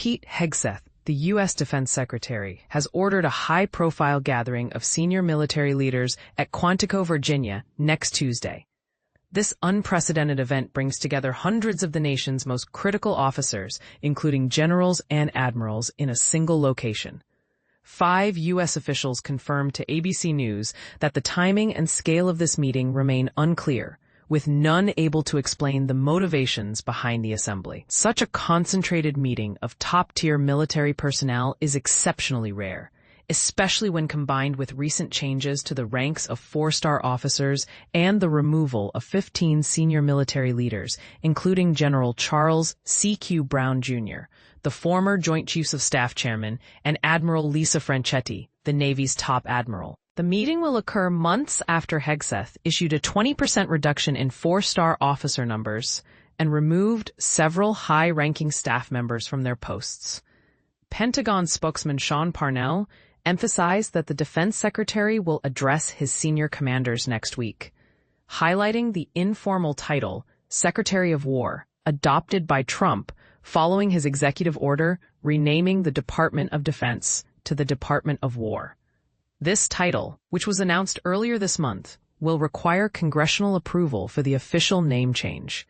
Pete Hegseth, the U.S. Defense Secretary, has ordered a high-profile gathering of senior military leaders at Quantico, Virginia, next Tuesday. This unprecedented event brings together hundreds of the nation's most critical officers, including generals and admirals, in a single location. 5 U.S. officials confirmed to ABC News that the timing and scale of this meeting remain unclear, with none able to explain the motivations behind the assembly. Such a concentrated meeting of top-tier military personnel is exceptionally rare, especially when combined with recent changes to the ranks of 4-star officers and the removal of 15 senior military leaders, including General Charles C.Q. Brown, Jr., the former Joint Chiefs of Staff Chairman, and Admiral Lisa Franchetti, the Navy's top admiral. The meeting will occur months after Hegseth issued a 20% reduction in 4-star officer numbers and removed several high-ranking staff members from their posts. Pentagon spokesman Sean Parnell emphasized that the defense secretary will address his senior commanders next week, highlighting the informal title, Secretary of War, adopted by Trump following his executive order renaming the Department of Defense to the Department of War. This title, which was announced earlier this month, will require congressional approval for the official name change.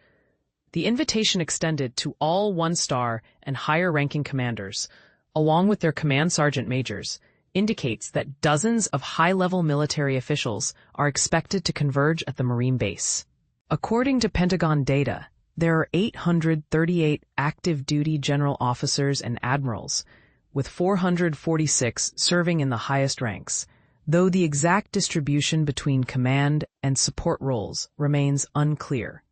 The invitation extended to all 1-star and higher-ranking commanders, along with their command sergeant majors, indicates that dozens of high-level military officials are expected to converge at the Marine base. According to Pentagon data, there are 838 active-duty general officers and admirals, with 446 serving in the highest ranks, though the exact distribution between command and support roles remains unclear.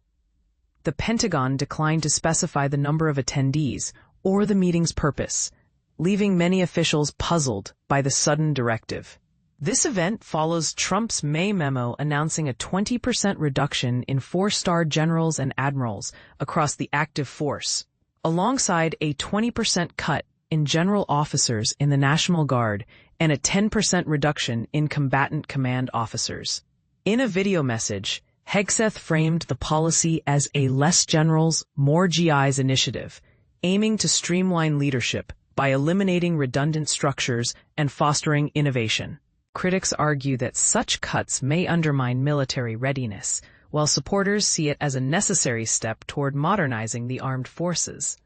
The Pentagon declined to specify the number of attendees or the meeting's purpose, leaving many officials puzzled by the sudden directive. This event follows Trump's May memo announcing a 20% reduction in 4-star generals and admirals across the active force, alongside a 20% cut in general officers in the National Guard and a 10% reduction in combatant command officers. In a video message, Hegseth framed the policy as a less generals, more GIs initiative, aiming to streamline leadership by eliminating redundant structures and fostering innovation. Critics argue that such cuts may undermine military readiness, while supporters see it as a necessary step toward modernizing the armed forces.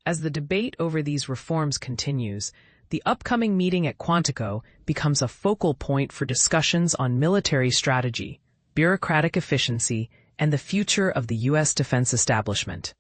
As the debate over these reforms continues, the upcoming meeting at Quantico becomes a focal point for discussions on military strategy, bureaucratic efficiency, and the future of the U.S. defense establishment.